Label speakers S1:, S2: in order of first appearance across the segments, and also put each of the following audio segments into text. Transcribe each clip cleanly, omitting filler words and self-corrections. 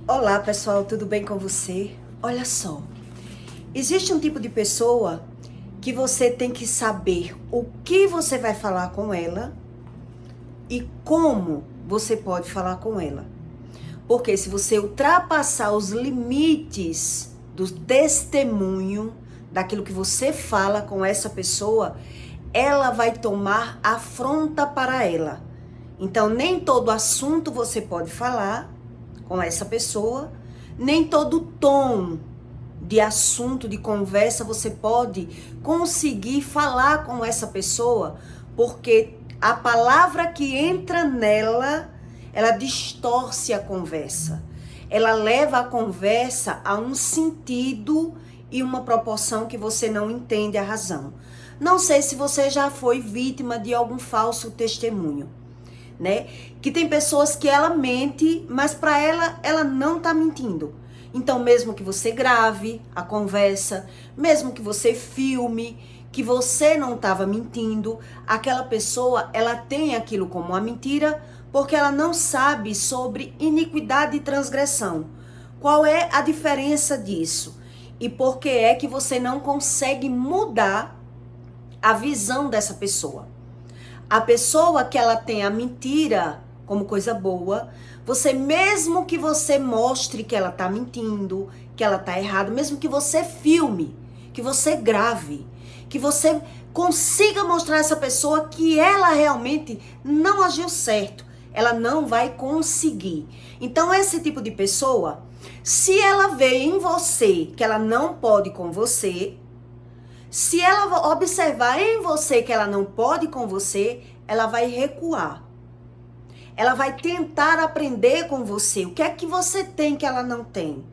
S1: Olá pessoal, tudo bem com você? Olha só, existe um tipo de pessoa que você tem que saber o que você vai falar com ela e como você pode falar com ela. Porque se você ultrapassar os limites do testemunho, daquilo que você fala com essa pessoa, ela vai tomar afronta para ela. Então, nem todo assunto você pode falar com essa pessoa, nem todo tom de assunto, de conversa, você pode conseguir falar com essa pessoa, porque a palavra que entra nela, ela distorce a conversa. Ela leva a conversa a um sentido e uma proporção que você não entende a razão. Não sei se você já foi vítima de algum falso testemunho, né? Que tem pessoas que ela mente, mas para ela não tá mentindo. Então, mesmo que você grave a conversa, mesmo que você filme, que você não estava mentindo, aquela pessoa, ela tem aquilo como uma mentira, porque ela não sabe sobre iniquidade e transgressão. Qual é a diferença disso? E por que é que você não consegue mudar a visão dessa pessoa? A pessoa que ela tem a mentira como coisa boa, você mesmo que você mostre que ela tá mentindo, que ela tá errada, mesmo que você filme, que você grave, que você consiga mostrar a essa pessoa que ela realmente não agiu certo, ela não vai conseguir. Então esse tipo de pessoa, se ela vê em você que ela não pode com você, se ela observar em você que ela não pode com você, ela vai recuar. Ela vai tentar aprender com você. O que é que você tem que ela não tem?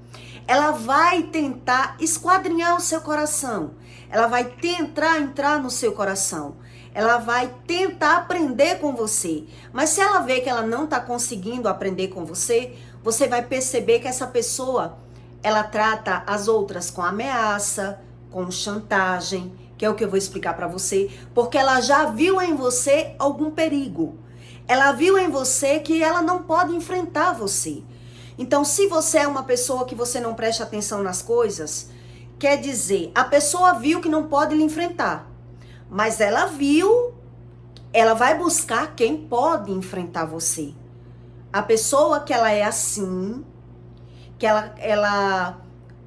S1: Ela vai tentar esquadrinhar o seu coração. Ela vai tentar entrar no seu coração. Ela vai tentar aprender com você. Mas se ela vê que ela não está conseguindo aprender com você, você vai perceber que essa pessoa, ela trata as outras com ameaça, com chantagem, que é o que eu vou explicar para você, porque ela já viu em você algum perigo. Ela viu em você que ela não pode enfrentar você. Então, se você é uma pessoa que você não presta atenção nas coisas, quer dizer, a pessoa viu que não pode lhe enfrentar, mas ela viu, ela vai buscar quem pode enfrentar você. A pessoa que ela é assim, que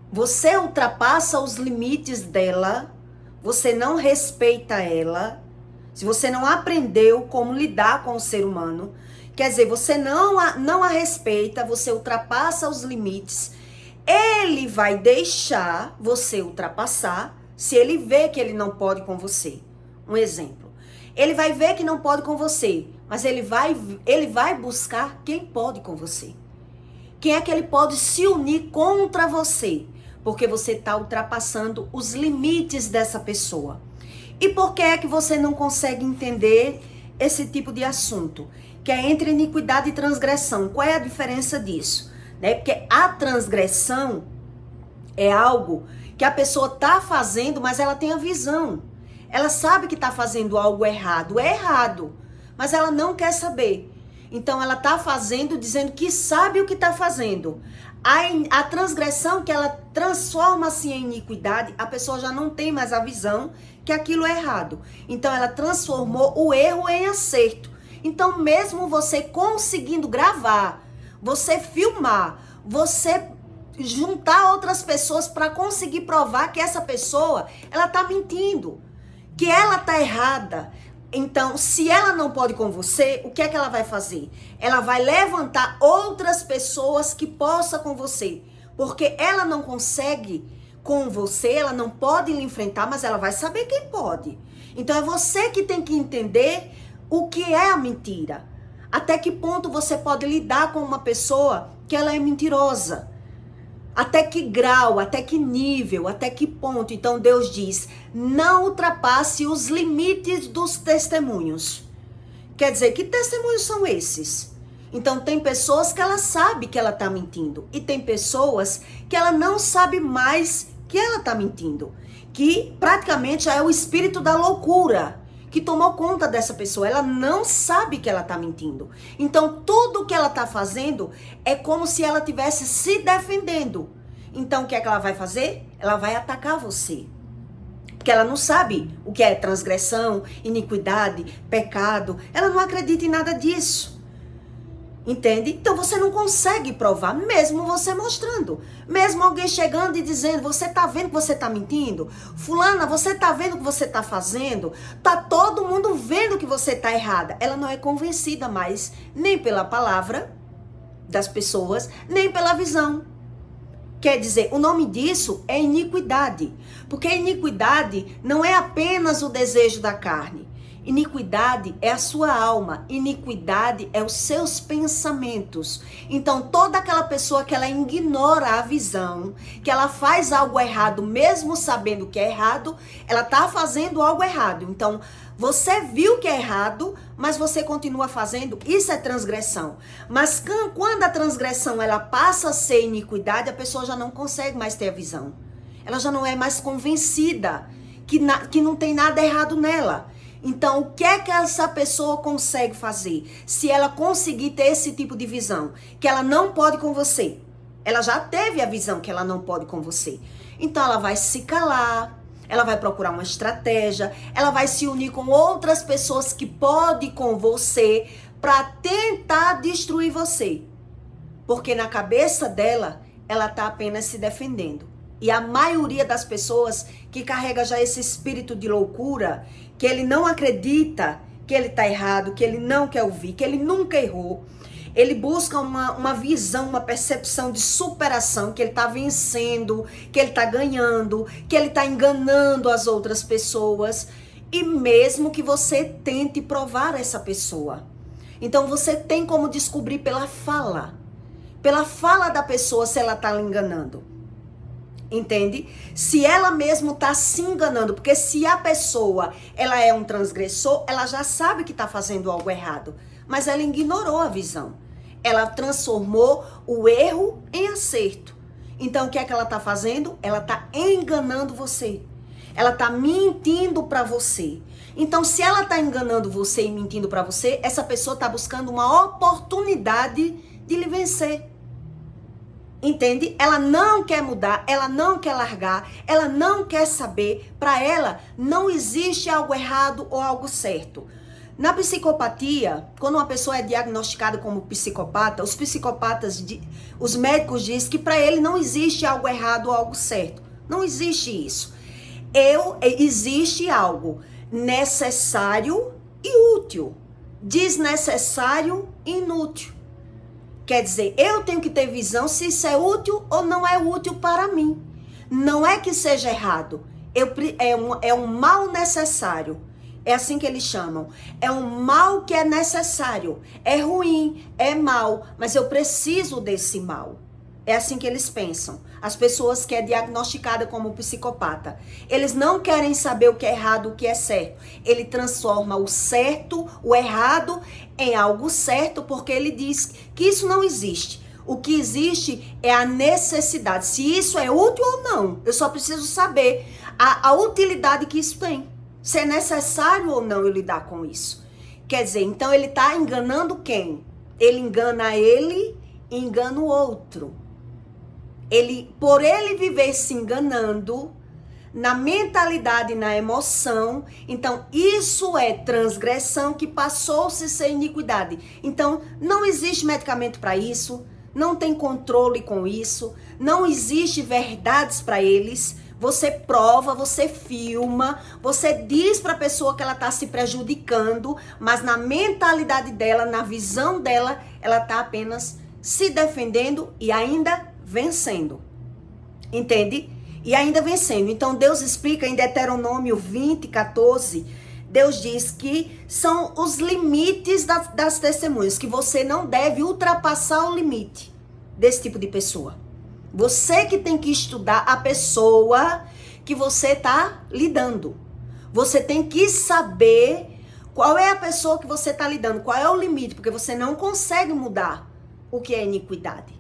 S1: você ultrapassa os limites dela, você não respeita ela, se você não aprendeu como lidar com o ser humano, quer dizer, você não a respeita, você ultrapassa os limites, ele vai deixar você ultrapassar se ele vê que ele não pode com você. Um exemplo. Ele vai ver que não pode com você, mas ele vai buscar quem pode com você. Quem é que ele pode se unir contra você? Porque você está ultrapassando os limites dessa pessoa. E por que é que você não consegue entender esse tipo de assunto? Que é entre iniquidade e transgressão. Qual é a diferença disso? Né? Porque a transgressão é algo que a pessoa está fazendo, mas ela tem a visão. Ela sabe que está fazendo algo errado. É errado, mas ela não quer saber. Então ela está fazendo, dizendo que sabe o que está fazendo. A transgressão que ela transforma-se em iniquidade, a pessoa já não tem mais a visão que aquilo é errado. Então ela transformou o erro em acerto. Então mesmo você conseguindo gravar, você filmar, você juntar outras pessoas para conseguir provar que essa pessoa, ela tá mentindo, que ela tá errada. Então, se ela não pode com você, o que é que ela vai fazer? Ela vai levantar outras pessoas que possam com você. Porque ela não consegue com você, ela não pode lhe enfrentar, mas ela vai saber quem pode. Então, é você que tem que entender o que é a mentira. Até que ponto você pode lidar com uma pessoa que ela é mentirosa. Até que grau, até que nível, até que ponto. Então Deus diz, não ultrapasse os limites dos testemunhos. Quer dizer, que testemunhos são esses? Então tem pessoas que ela sabe que ela está mentindo. E tem pessoas que ela não sabe mais que ela está mentindo. Que praticamente é o espírito da loucura. que tomou conta dessa pessoa. Ela não sabe que ela está mentindo. Então, tudo que ela está fazendo é como se ela estivesse se defendendo. Então, o que é que ela vai fazer? Ela vai atacar você. Porque ela não sabe o que é transgressão, iniquidade, pecado. Ela não acredita em nada disso. Entende? Então você não consegue provar, mesmo você mostrando. Mesmo alguém chegando e dizendo, você tá vendo que você tá mentindo? Fulana, você tá vendo o que você tá fazendo? Tá todo mundo vendo que você tá errada. Ela não é convencida mais, nem pela palavra das pessoas, nem pela visão. Quer dizer, o nome disso é iniquidade. Porque iniquidade não é apenas o desejo da carne. Iniquidade é a sua alma, iniquidade é os seus pensamentos. Então, toda aquela pessoa que ela ignora a visão, que ela faz algo errado, mesmo sabendo que é errado, ela está fazendo algo errado. Então, você viu que é errado, mas você continua fazendo, isso é transgressão. Mas quando a transgressão ela passa a ser iniquidade, a pessoa já não consegue mais ter a visão. Ela já não é mais convencida que não tem nada errado nela. Então, o que é que essa pessoa consegue fazer? Se ela conseguir ter esse tipo de visão, que ela não pode com você. Ela já teve a visão que ela não pode com você. Então, ela vai se calar, ela vai procurar uma estratégia, ela vai se unir com outras pessoas que podem com você para tentar destruir você. Porque na cabeça dela, ela está apenas se defendendo. E a maioria das pessoas que carrega já esse espírito de loucura, que ele não acredita que ele está errado, que ele não quer ouvir, que ele nunca errou. Ele busca uma visão, uma percepção de superação, que ele está vencendo, que ele está ganhando, que ele está enganando as outras pessoas. E mesmo que você tente provar essa pessoa. Então você tem como descobrir pela fala da pessoa se ela está lhe enganando. Entende? Se ela mesmo está se enganando, porque se a pessoa ela é um transgressor, ela já sabe que está fazendo algo errado, mas ela ignorou a visão. Ela transformou o erro em acerto. Então o que é que ela está fazendo? Ela está enganando você. Ela está mentindo para você. Então se ela está enganando você e mentindo para você, essa pessoa está buscando uma oportunidade de lhe vencer. Entende? Ela não quer mudar, ela não quer largar, ela não quer saber. Para ela, não existe algo errado ou algo certo. Na psicopatia, quando uma pessoa é diagnosticada como psicopata, os psicopatas, os médicos dizem que para ele não existe algo errado ou algo certo. Não existe isso. Existe algo necessário e útil. Desnecessário e inútil. Quer dizer, eu tenho que ter visão se isso é útil ou não é útil para mim. Não é que seja errado. É um mal necessário. É assim que eles chamam. É um mal que é necessário. É ruim, é mal, mas eu preciso desse mal. É assim que eles pensam. As pessoas que é diagnosticada como psicopata. Eles não querem saber o que é errado, o que é certo. Ele transforma o certo, o errado, em algo certo, porque ele diz que isso não existe. O que existe é a necessidade. Se isso é útil ou não. Eu só preciso saber a utilidade que isso tem. Se é necessário ou não eu lidar com isso. Quer dizer, então ele está enganando quem? Ele engana ele e engana o outro. Por ele viver se enganando na mentalidade, na emoção, então isso é transgressão que passou-se a ser iniquidade. Então não existe medicamento para isso, não tem controle com isso, não existe verdades para eles. Você prova, você filma, você diz para a pessoa que ela está se prejudicando, mas na mentalidade dela, na visão dela, ela está apenas se defendendo e ainda vencendo. Entende? E ainda vencendo. Então Deus explica em Deuteronômio 20:14, Deus diz que são os limites das testemunhas, que você não deve ultrapassar o limite desse tipo de pessoa. Você que tem que estudar a pessoa que você está lidando. Você tem que saber qual é a pessoa que você está lidando, qual é o limite, porque você não consegue mudar o que é iniquidade.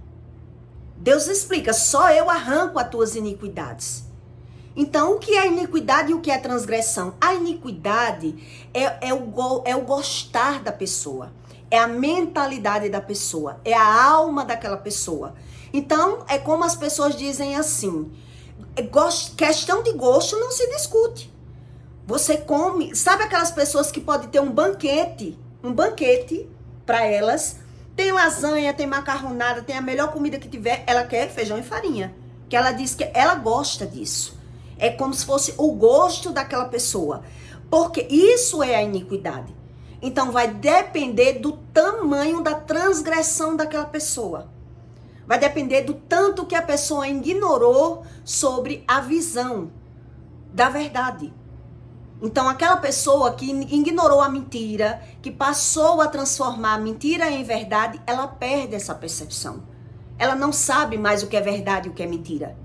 S1: Deus explica, só eu arranco as tuas iniquidades. Então, o que é iniquidade e o que é transgressão? A iniquidade é o gostar da pessoa, é a mentalidade da pessoa, é a alma daquela pessoa. Então, é como as pessoas dizem assim, questão de gosto não se discute. Você come, sabe aquelas pessoas que podem ter um banquete para elas, tem lasanha, tem macarronada, tem a melhor comida que tiver, ela quer feijão e farinha, que ela diz que ela gosta disso. É como se fosse o gosto daquela pessoa, porque isso é a iniquidade. Então vai depender do tamanho da transgressão daquela pessoa. Vai depender do tanto que a pessoa ignorou sobre a visão da verdade. Então, aquela pessoa que ignorou a mentira, que passou a transformar a mentira em verdade, ela perde essa percepção. Ela não sabe mais o que é verdade e o que é mentira.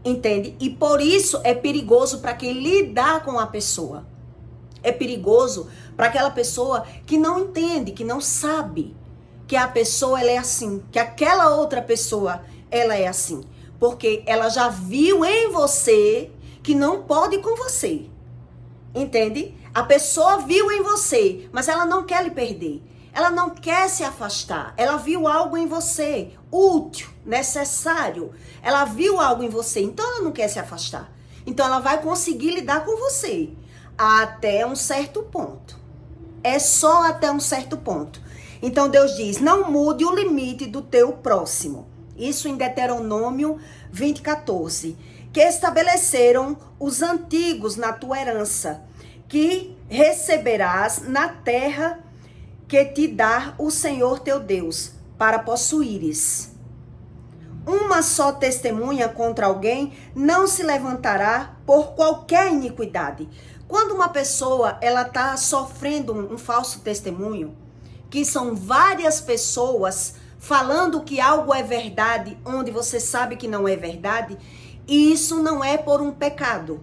S1: Entende? E por isso é perigoso para quem lidar com a pessoa. É perigoso para aquela pessoa que não entende, que não sabe que a pessoa ela é assim, que aquela outra pessoa ela é assim. Porque ela já viu em você que não pode com você. Entende? A pessoa viu em você, mas ela não quer lhe perder. Ela não quer se afastar. Ela viu algo em você, útil, necessário. Ela viu algo em você, então ela não quer se afastar. Então ela vai conseguir lidar com você até um certo ponto. É só até um certo ponto. Então Deus diz, não mude o limite do teu próximo. Isso em Deuteronômio 20:14. Que estabeleceram os antigos na tua herança, que receberás na terra que te dá o Senhor teu Deus, para possuíres. Uma só testemunha contra alguém não se levantará por qualquer iniquidade. Quando uma pessoa ela está sofrendo um falso testemunho, que são várias pessoas falando que algo é verdade, onde você sabe que não é verdade, e isso não é por um pecado.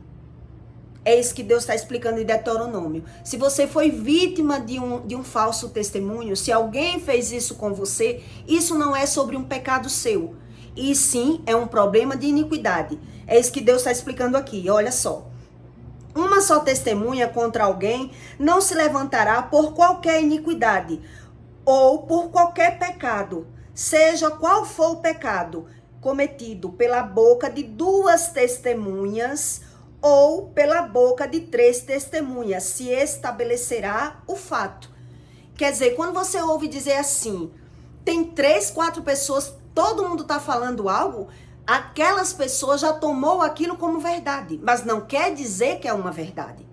S1: É isso que Deus está explicando em Deuteronômio. Se você foi vítima de um falso testemunho, se alguém fez isso com você, isso não é sobre um pecado seu. E sim, é um problema de iniquidade. É isso que Deus está explicando aqui. Olha só. Uma só testemunha contra alguém não se levantará por qualquer iniquidade ou por qualquer pecado, seja qual for o pecado cometido pela boca de 2 testemunhas ou pela boca de 3 testemunhas, se estabelecerá o fato. Quer dizer, quando você ouve dizer assim, tem 3, 4 pessoas, todo mundo está falando algo, aquelas pessoas já tomou aquilo como verdade, mas não quer dizer que é uma verdade.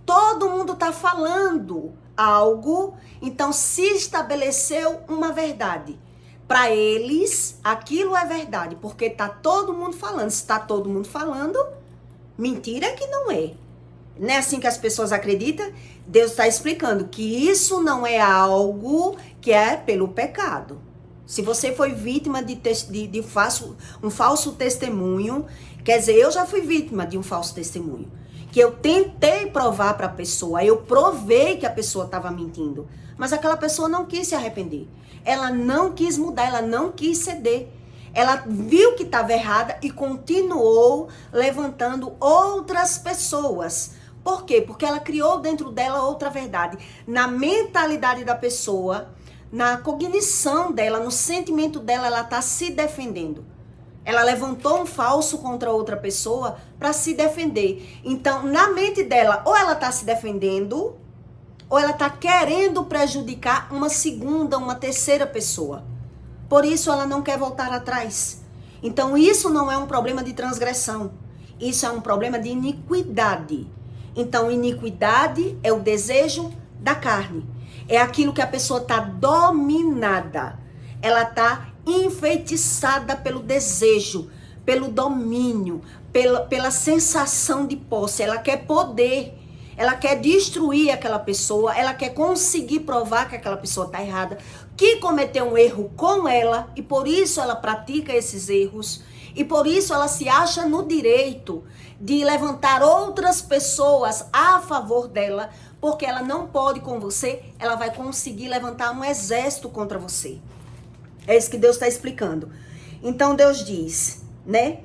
S1: Todo mundo está falando algo, então se estabeleceu uma verdade. Para eles, aquilo é verdade, porque está todo mundo falando. Se está todo mundo falando, mentira é que não é. Não é assim que as pessoas acreditam? Deus está explicando que isso não é algo que é pelo pecado. Se você foi vítima de um falso testemunho, quer dizer, eu já fui vítima de um falso testemunho. Que eu tentei provar para a pessoa, eu provei que a pessoa estava mentindo. Mas aquela pessoa não quis se arrepender. Ela não quis mudar, ela não quis ceder. Ela viu que estava errada e continuou levantando outras pessoas. Por quê? Porque ela criou dentro dela outra verdade. Na mentalidade da pessoa, na cognição dela, no sentimento dela, ela está se defendendo. Ela levantou um falso contra outra pessoa para se defender. Então, na mente dela, ou ela está se defendendo, ou ela está querendo prejudicar uma segunda, uma terceira pessoa. Por isso, ela não quer voltar atrás. Então, isso não é um problema de transgressão. Isso é um problema de iniquidade. Então, iniquidade é o desejo da carne. É aquilo que a pessoa está dominada. Ela está enfeitiçada pelo desejo, pelo domínio, pela sensação de posse. Ela quer poder. Ela quer destruir aquela pessoa, ela quer conseguir provar que aquela pessoa está errada, que cometeu um erro com ela, e por isso ela pratica esses erros, e por isso ela se acha no direito de levantar outras pessoas a favor dela, porque ela não pode com você, ela vai conseguir levantar um exército contra você. É isso que Deus está explicando. Então Deus diz, né?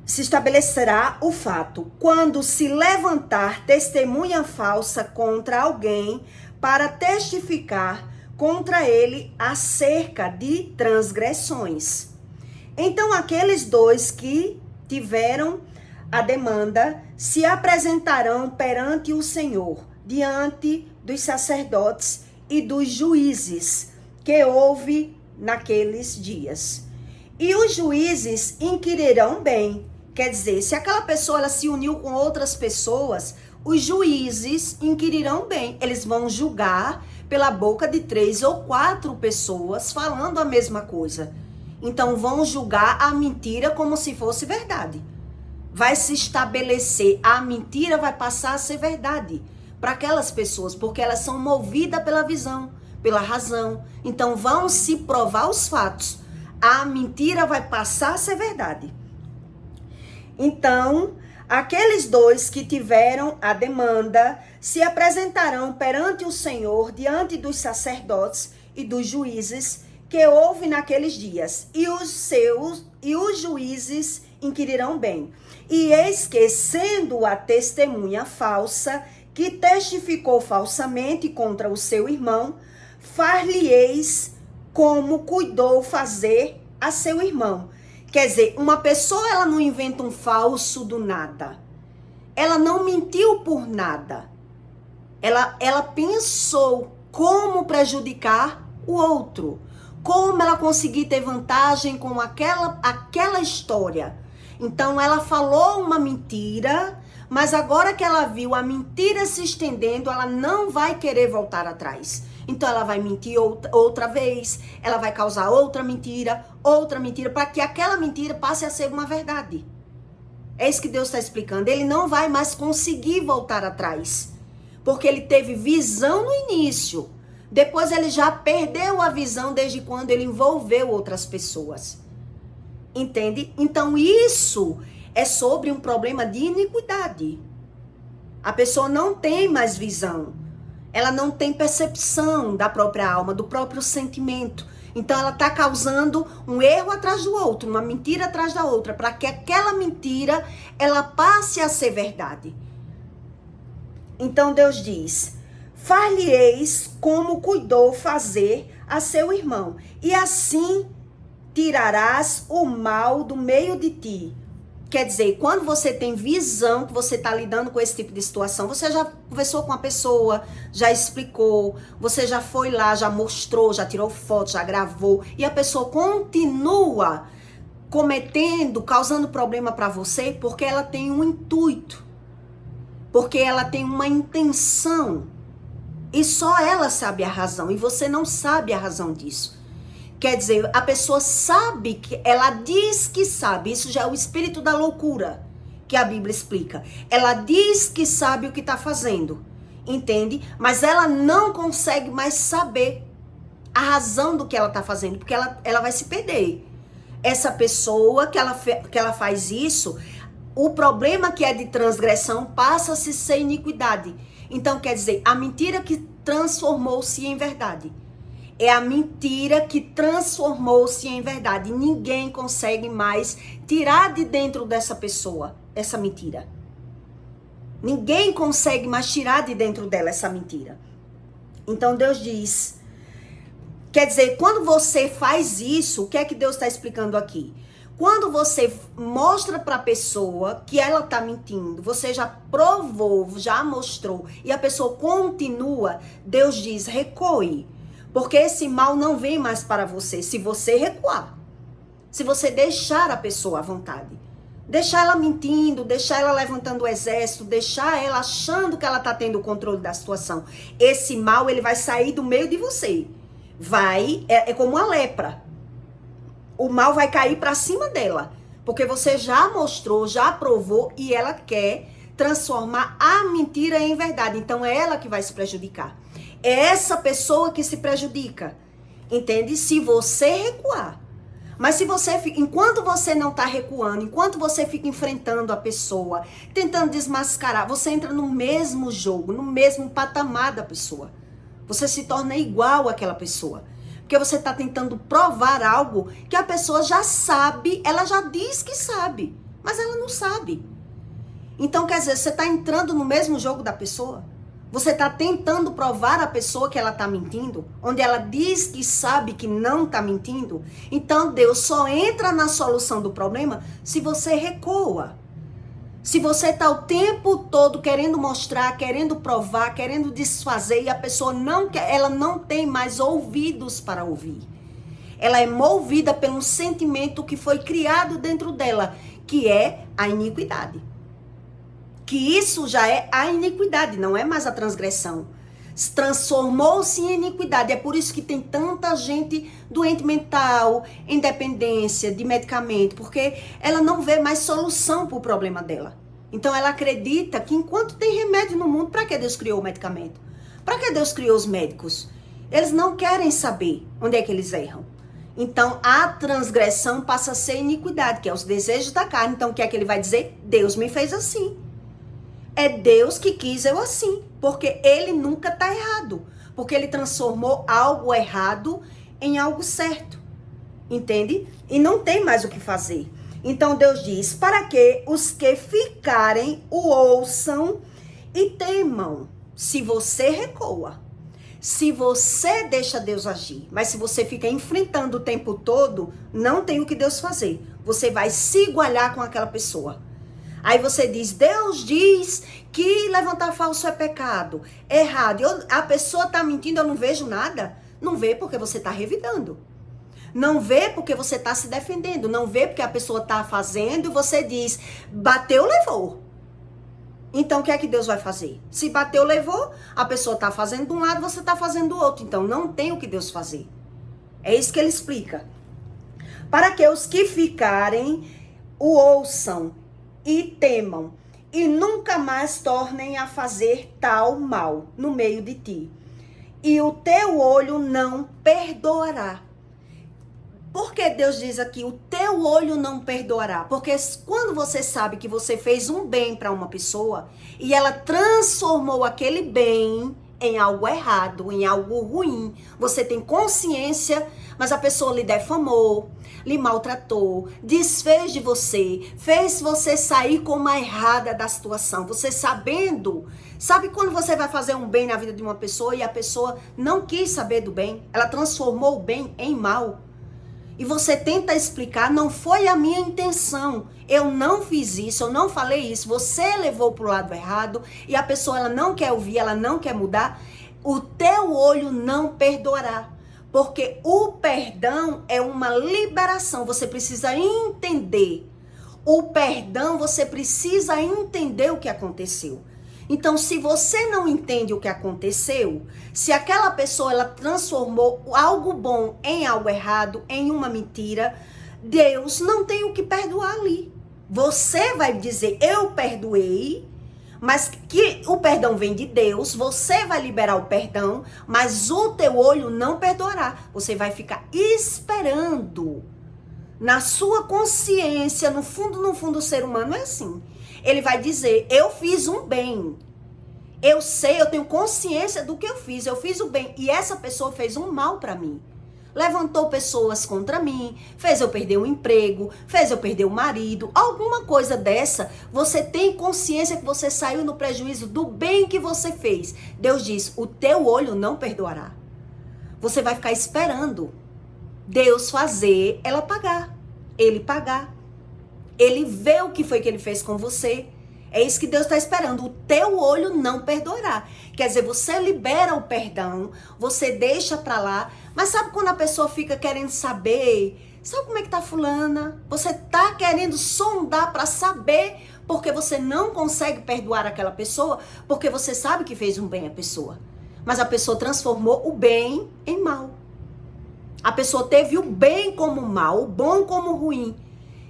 S1: se estabelecerá o fato quando se levantar testemunha falsa contra alguém para testificar contra ele acerca de transgressões. Então aqueles dois que tiveram a demanda se apresentarão perante o Senhor, diante dos sacerdotes e dos juízes que houve naqueles dias. E os juízes inquirirão bem. Quer dizer, se aquela pessoa ela se uniu com outras pessoas, os juízes inquirirão bem. Eles vão julgar pela boca de 3 ou 4 pessoas falando a mesma coisa. Então vão julgar a mentira como se fosse verdade. Vai se estabelecer, a mentira vai passar a ser verdade para aquelas pessoas, porque elas são movidas pela visão, pela razão. Então vão se provar os fatos. A mentira vai passar a ser verdade. Então, aqueles dois que tiveram a demanda se apresentarão perante o Senhor, diante dos sacerdotes e dos juízes que houve naqueles dias, e os juízes inquirirão bem. E eis que, sendo a testemunha falsa, que testificou falsamente contra o seu irmão, far-lhe-eis como cuidou fazer a seu irmão. Quer dizer, uma pessoa ela não inventa um falso do nada. Ela não mentiu por nada. Ela pensou como prejudicar o outro. Como ela conseguir ter vantagem com aquela história. Então ela falou uma mentira, mas agora que ela viu a mentira se estendendo, ela não vai querer voltar atrás. Então ela vai mentir outra vez, ela vai causar outra mentira, para que aquela mentira passe a ser uma verdade. É isso que Deus está explicando. Ele não vai mais conseguir voltar atrás, porque ele teve visão no início. Depois ele já perdeu a visão desde quando ele envolveu outras pessoas. Entende? Então isso é sobre um problema de iniquidade. A pessoa não tem mais visão. Ela não tem percepção da própria alma, do próprio sentimento. Então ela está causando um erro atrás do outro, uma mentira atrás da outra, para que aquela mentira ela passe a ser verdade. Então Deus diz: far-lhe-eis como cuidou fazer a seu irmão, e assim tirarás o mal do meio de ti. Quer dizer, quando você tem visão, que você está lidando com esse tipo de situação, você já conversou com a pessoa, já explicou, você já foi lá, já mostrou, já tirou foto, já gravou, e a pessoa continua cometendo, causando problema para você, porque ela tem um intuito, porque ela tem uma intenção, e só ela sabe a razão, e você não sabe a razão disso. Quer dizer, a pessoa sabe, que ela diz que sabe, isso já é o espírito da loucura, que a Bíblia explica. Ela diz que sabe o que está fazendo, entende? Mas ela não consegue mais saber a razão do que ela está fazendo, porque ela vai se perder. Essa pessoa que ela faz isso, o problema que é de transgressão passa a se ser iniquidade. Então, quer dizer, a mentira que transformou-se em verdade. É a mentira que transformou-se em verdade. Ninguém consegue mais tirar de dentro dessa pessoa essa mentira. Ninguém consegue mais tirar de dentro dela essa mentira. Então Deus diz, quer dizer, quando você faz isso, o que é que Deus está explicando aqui? Quando você mostra para a pessoa que ela está mentindo, você já provou, já mostrou, e a pessoa continua, Deus diz, recue. Porque esse mal não vem mais para você se você recuar. Se você deixar a pessoa à vontade. Deixar ela mentindo, deixar ela levantando o exército, deixar ela achando que ela está tendo o controle da situação. Esse mal, ele vai sair do meio de você. É como uma lepra. O mal vai cair para cima dela. Porque você já mostrou, já provou e ela quer transformar a mentira em verdade. Então é ela que vai se prejudicar. É essa pessoa que se prejudica, entende? Se você recuar. Mas se você fica, enquanto você não está recuando, enquanto você fica enfrentando a pessoa, tentando desmascarar, você entra no mesmo jogo, no mesmo patamar da pessoa. Você se torna igual àquela pessoa. Porque você está tentando provar algo que a pessoa já sabe, ela já diz que sabe. mas ela não sabe. Então, quer dizer, você está entrando no mesmo jogo da pessoa? Você está tentando provar à pessoa que ela está mentindo? Onde ela diz que sabe que não está mentindo? Então, Deus só entra na solução do problema se você recua. Se você está o tempo todo querendo mostrar, querendo provar, querendo desfazer e a pessoa não quer, ela não tem mais ouvidos para ouvir. Ela é movida pelo sentimento que foi criado dentro dela, que é a iniquidade. Que isso já é a iniquidade, não é mais a transgressão. Transformou-se em iniquidade. É por isso que tem tanta gente doente mental, em dependência de medicamento, porque ela não vê mais solução para o problema dela. Então ela acredita que enquanto tem remédio no mundo, para que Deus criou o medicamento? Para que Deus criou os médicos? Eles não querem saber onde é que eles erram. Então a transgressão passa a ser iniquidade, que é os desejos da carne. Então o que é que ele vai dizer? Deus me fez assim. É Deus que quis eu assim, porque ele nunca está errado, porque ele transformou algo errado em algo certo, entende? E não tem mais o que fazer. Então Deus diz, para que os que ficarem o ouçam e temam. Se você recua, se você deixa Deus agir, mas se você fica enfrentando o tempo todo, não tem o que Deus fazer. Você vai se igualar com aquela pessoa. Aí você diz, Deus diz que levantar falso é pecado, errado. A pessoa está mentindo, eu não vejo nada. Não vê porque você está revidando. Não vê porque você está se defendendo. Não vê porque a pessoa está fazendo e você diz, bateu, levou. Então o que é que Deus vai fazer? Se bateu, levou, a pessoa está fazendo de um lado, você está fazendo do outro. Então não tem o que Deus fazer. É isso que ele explica. Para que os que ficarem o ouçam e temam, e nunca mais tornem a fazer tal mal no meio de ti. E o teu olho não perdoará. Por que Deus diz aqui, o teu olho não perdoará? Porque quando você sabe que você fez um bem para uma pessoa, e ela transformou aquele bem em algo errado, em algo ruim, você tem consciência, mas a pessoa lhe defamou, lhe maltratou, desfez de você, fez você sair como a errada da situação. Você sabendo, sabe quando você vai fazer um bem na vida de uma pessoa e a pessoa não quis saber do bem, ela transformou o bem em mal. E você tenta explicar, não foi a minha intenção, eu não fiz isso, eu não falei isso, você levou para o lado errado e a pessoa ela não quer ouvir, ela não quer mudar, o teu olho não perdoará. Porque o perdão é uma liberação, você precisa entender. O perdão, você precisa entender o que aconteceu. Então, se você não entende o que aconteceu, se aquela pessoa ela transformou algo bom em algo errado, em uma mentira, Deus não tem o que perdoar ali. Você vai dizer, eu perdoei, mas que o perdão vem de Deus, você vai liberar o perdão, mas o teu olho não perdoará. Você vai ficar esperando. Na sua consciência, no fundo, o ser humano é assim. Ele vai dizer, eu fiz um bem. Eu sei, eu tenho consciência do que eu fiz o bem. E essa pessoa fez um mal para mim. Levantou pessoas contra mim, fez eu perder o emprego, fez eu perder o marido, alguma coisa dessa, você tem consciência que você saiu no prejuízo do bem que você fez. Deus diz, o teu olho não perdoará. Você vai ficar esperando Deus fazer ela pagar, ele pagar. Ele vê o que foi que ele fez com você. É isso que Deus está esperando. O teu olho não perdoará. Quer dizer, você libera o perdão, você deixa pra lá. Mas sabe quando a pessoa fica querendo saber? Sabe como é que tá fulana? Você tá querendo sondar pra saber porque você não consegue perdoar aquela pessoa, porque você sabe que fez um bem à pessoa. Mas a pessoa transformou o bem em mal. A pessoa teve o bem como mal, o bom como ruim.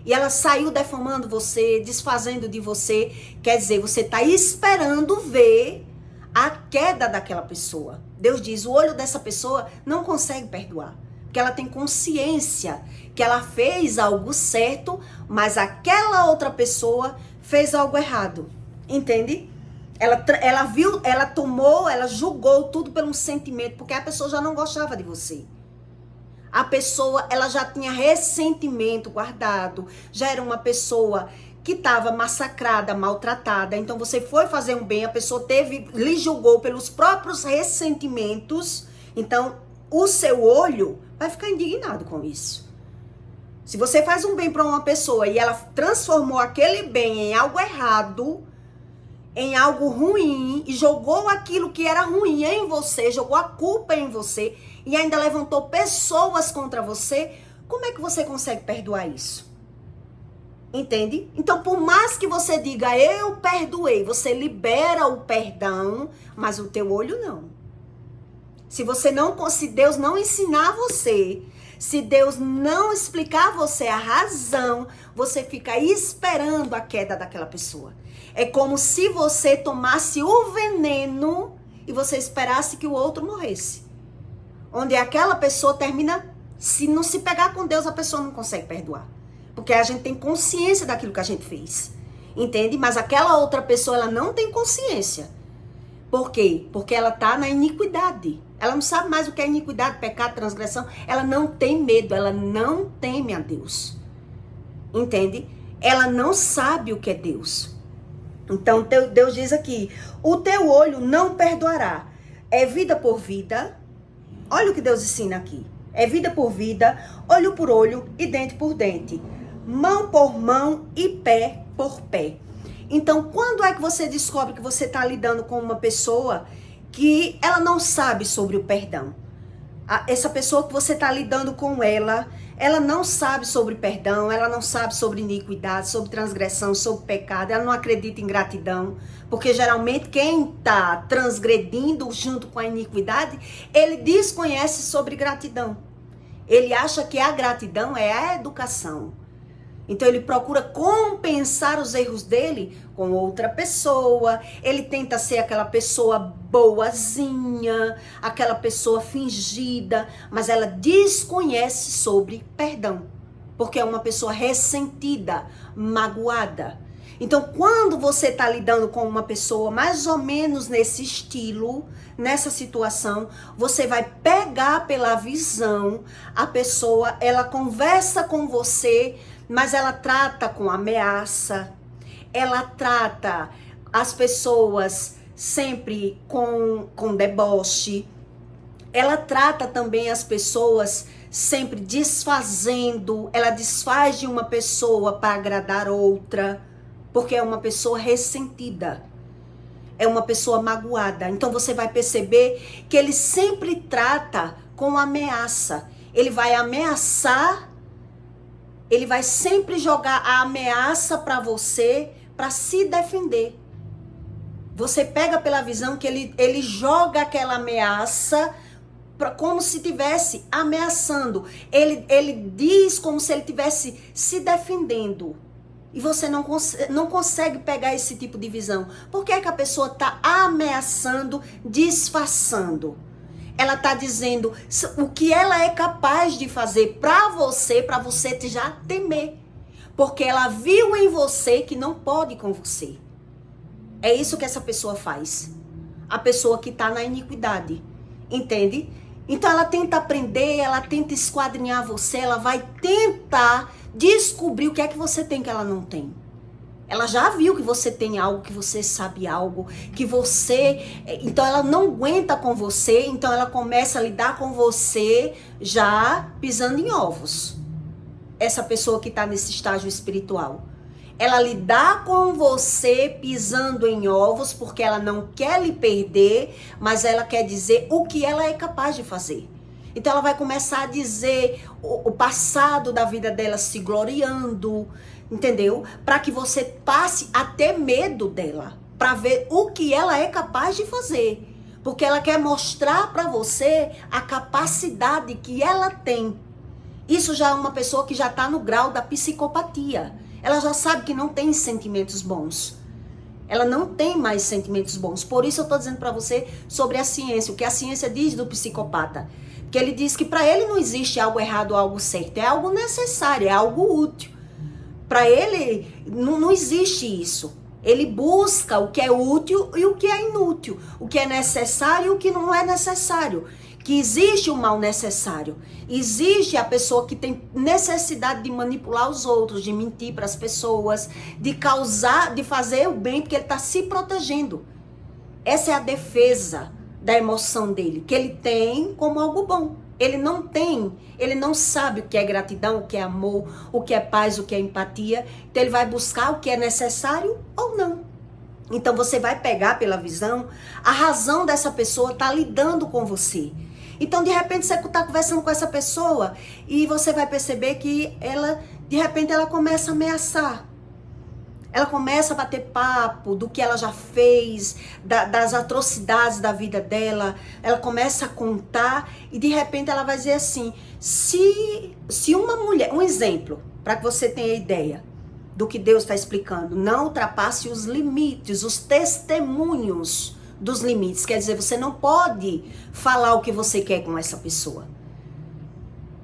S1: E ela saiu defamando você, desfazendo de você. Quer dizer, você está esperando ver a queda daquela pessoa. Deus diz, o olho dessa pessoa não consegue perdoar. Porque ela tem consciência que ela fez algo certo, mas aquela outra pessoa fez algo errado. Entende? Ela viu, ela tomou, ela julgou tudo pelo sentimento, porque a pessoa já não gostava de você. A pessoa, ela já tinha ressentimento guardado, já era uma pessoa que estava massacrada, maltratada. Então você foi fazer um bem, a pessoa lhe julgou pelos próprios ressentimentos. Então o seu olho vai ficar indignado com isso. Se você faz um bem para uma pessoa e ela transformou aquele bem em algo errado, em algo ruim, e jogou aquilo que era ruim em você, jogou a culpa em você e ainda levantou pessoas contra você, como é que você consegue perdoar isso? Entende? Então, por mais que você diga, eu perdoei, você libera o perdão, mas o teu olho não. Se Deus não ensinar você, se Deus não explicar a você a razão, você fica esperando a queda daquela pessoa. É como se você tomasse o veneno e você esperasse que o outro morresse. Onde aquela pessoa termina, se não se pegar com Deus, a pessoa não consegue perdoar. Porque a gente tem consciência daquilo que a gente fez. Entende? Mas aquela outra pessoa, ela não tem consciência. Por quê? Porque ela está na iniquidade. Ela não sabe mais o que é iniquidade, pecado, transgressão. Ela não tem medo, ela não teme a Deus. Entende? Ela não sabe o que é Deus. Então Deus diz aqui, o teu olho não perdoará. É vida por vida. Olha o que Deus ensina aqui. É vida por vida, olho por olho e dente por dente. Mão por mão e pé por pé. Então, quando é que você descobre que você está lidando com uma pessoa que ela não sabe sobre o perdão? Essa pessoa que você está lidando com ela não sabe sobre perdão, ela não sabe sobre iniquidade, sobre transgressão, sobre pecado, ela não acredita em gratidão, porque geralmente quem está transgredindo junto com a iniquidade, ele desconhece sobre gratidão. Ele acha que a gratidão é a educação. Então ele procura compensar os erros dele com outra pessoa, ele tenta ser aquela pessoa boazinha, aquela pessoa fingida, mas ela desconhece sobre perdão, porque é uma pessoa ressentida, magoada. Então quando você está lidando com uma pessoa mais ou menos nesse estilo, nessa situação, você vai pegar pela visão, a pessoa, ela conversa com você, mas ela trata com ameaça, ela trata as pessoas sempre com deboche, ela trata também as pessoas sempre desfazendo, ela desfaz de uma pessoa para agradar outra, porque é uma pessoa ressentida, é uma pessoa magoada. Então você vai perceber que ele sempre trata com ameaça, ele vai ameaçar. Ele vai sempre jogar a ameaça para você, para se defender. Você pega pela visão que ele joga aquela ameaça como se estivesse ameaçando. Ele diz como se ele estivesse se defendendo. E você não consegue pegar esse tipo de visão. Por que é que a pessoa está ameaçando, disfarçando? Ela está dizendo o que ela é capaz de fazer para você já temer. Porque ela viu em você que não pode com você. É isso que essa pessoa faz. A pessoa que está na iniquidade. Entende? Então ela tenta aprender, ela tenta esquadrinhar você, ela vai tentar descobrir o que é que você tem que ela não tem. Ela já viu que você tem algo, que você sabe algo, que você... Então ela não aguenta com você, então ela começa a lidar com você já pisando em ovos. Essa pessoa que está nesse estágio espiritual. Ela lidar com você pisando em ovos, porque ela não quer lhe perder, mas ela quer dizer o que ela é capaz de fazer. Então ela vai começar a dizer o passado da vida dela se gloriando, entendeu? Para que você passe a ter medo dela, para ver o que ela é capaz de fazer. Porque ela quer mostrar para você a capacidade que ela tem. Isso já é uma pessoa que já está no grau da psicopatia. Ela já sabe que não tem sentimentos bons. Ela não tem mais sentimentos bons. Por isso eu estou dizendo para você sobre a ciência, o que a ciência diz do psicopata. Que ele diz que para ele não existe algo errado ou algo certo, é algo necessário, é algo útil. Para ele não existe isso. Ele busca o que é útil e o que é inútil, o que é necessário e o que não é necessário. que existe o mal necessário. Existe a pessoa que tem necessidade de manipular os outros, de mentir para as pessoas, de causar, de fazer o bem, porque ele está se protegendo. Essa é a defesa da emoção dele, que ele tem como algo bom. Ele não sabe o que é gratidão, o que é amor, o que é paz, o que é empatia. Então ele vai buscar o que é necessário ou não. Então você vai pegar pela visão, a razão dessa pessoa tá lidando com você. Então de repente você tá conversando com essa pessoa e você vai perceber que ela, de repente ela começa a ameaçar. Ela começa a bater papo do que ela já fez, das atrocidades da vida dela. Ela começa a contar e de repente ela vai dizer assim, se uma mulher, um exemplo, para que você tenha ideia do que Deus está explicando, não ultrapasse os limites, os testemunhos dos limites. Quer dizer, você não pode falar o que você quer com essa pessoa.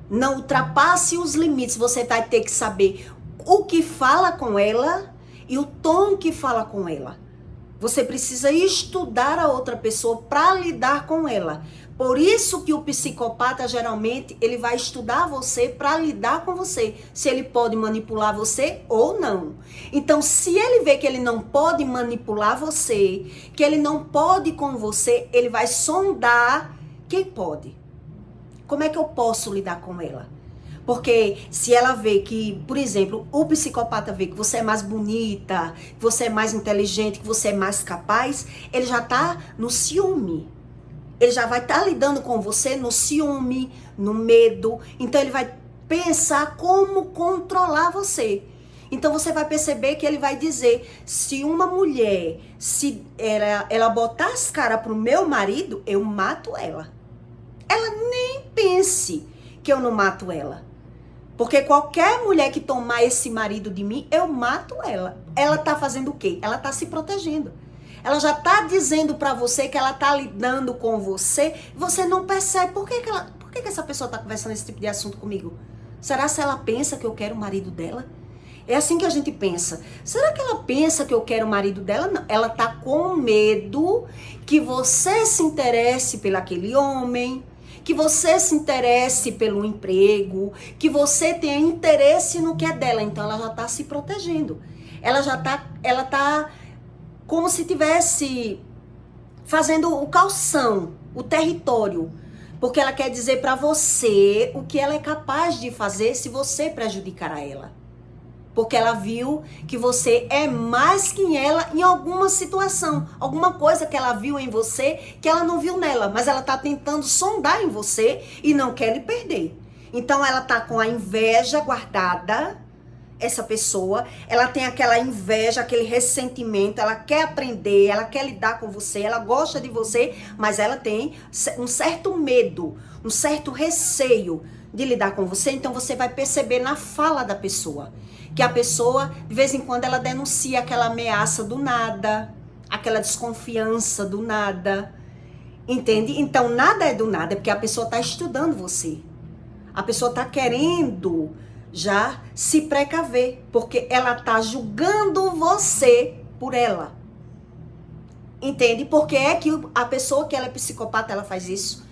S1: Não ultrapasse os limites, você vai ter que saber o que fala com ela e o tom que fala com ela. Você precisa estudar a outra pessoa para lidar com ela. Por isso que o psicopata, geralmente, ele vai estudar você para lidar com você. Se ele pode manipular você ou não. Então, se ele vê que ele não pode manipular você, que ele não pode com você, ele vai sondar quem pode. Como é que eu posso lidar com ela? Porque se ela vê que, por exemplo, o psicopata vê que você é mais bonita, que você é mais inteligente, que você é mais capaz, ele já tá no ciúme. Ele já vai estar lidando com você no ciúme, no medo. Então ele vai pensar como controlar você. Então você vai perceber que ele vai dizer, se uma mulher, se ela botar as caras pro meu marido, eu mato ela. Ela nem pense que eu não mato ela. Porque qualquer mulher que tomar esse marido de mim, eu mato ela. Ela tá fazendo o quê? Ela tá se protegendo. Ela já tá dizendo pra você que ela tá lidando com você e você não percebe. Por que essa pessoa tá conversando esse tipo de assunto comigo? Será se ela pensa que eu quero o marido dela? É assim que a gente pensa. Será que ela pensa que eu quero o marido dela? Não. Ela tá com medo que você se interesse por aquele homem, que você se interesse pelo emprego, que você tenha interesse no que é dela. Então ela já tá se protegendo. Ela tá como se tivesse fazendo o calção, o território. Porque ela quer dizer pra você o que ela é capaz de fazer se você prejudicar a ela. Porque ela viu que você é mais que ela em alguma situação. Alguma coisa que ela viu em você que ela não viu nela. Mas ela tá tentando sondar em você e não quer lhe perder. Então ela tá com a inveja guardada, essa pessoa. Ela tem aquela inveja, aquele ressentimento. Ela quer aprender, ela quer lidar com você. Ela gosta de você, mas ela tem um certo medo, um certo receio de lidar com você. Então você vai perceber na fala da pessoa. Que a pessoa, de vez em quando, ela denuncia aquela ameaça do nada, aquela desconfiança do nada, entende? Então, nada é do nada, é porque a pessoa está estudando você. A pessoa está querendo já se precaver, porque ela está julgando você por ela. Entende? Porque é que a pessoa que ela é psicopata, ela faz isso.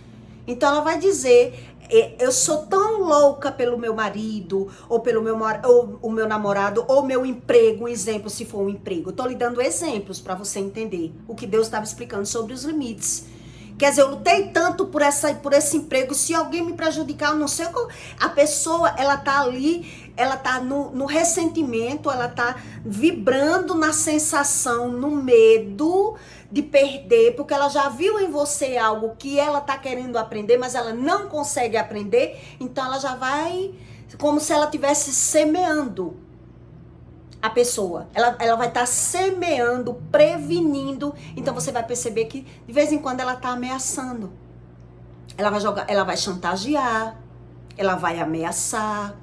S1: Então, ela vai dizer... Eu sou tão louca pelo meu marido, ou pelo ou o meu namorado, ou meu emprego, um exemplo, se for um emprego. Eu tô lhe dando exemplos para você entender o que Deus estava explicando sobre os limites. Quer dizer, eu lutei tanto por esse emprego, se alguém me prejudicar, eu não sei como. A pessoa, ela tá ali, ela tá no ressentimento, ela tá vibrando na sensação, no medo de perder, porque ela já viu em você algo que ela tá querendo aprender, mas ela não consegue aprender, então ela já vai, como se ela estivesse semeando a pessoa. Ela vai estar semeando, prevenindo, então você vai perceber que de vez em quando ela tá ameaçando. Ela vai chantagear, ela vai ameaçar,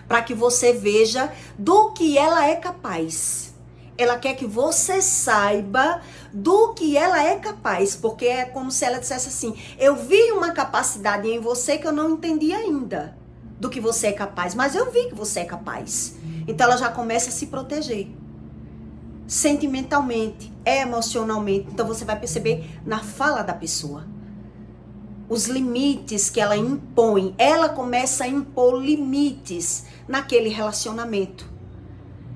S1: para que você veja do que ela é capaz. Ela quer que você saiba do que ela é capaz, porque é como se ela dissesse assim, eu vi uma capacidade em você que eu não entendi ainda do que você é capaz, mas eu vi que você é capaz. Então ela já começa a se proteger, sentimentalmente, emocionalmente. Então você vai perceber na fala da pessoa. os limites que ela impõe. Ela começa a impor limites naquele relacionamento.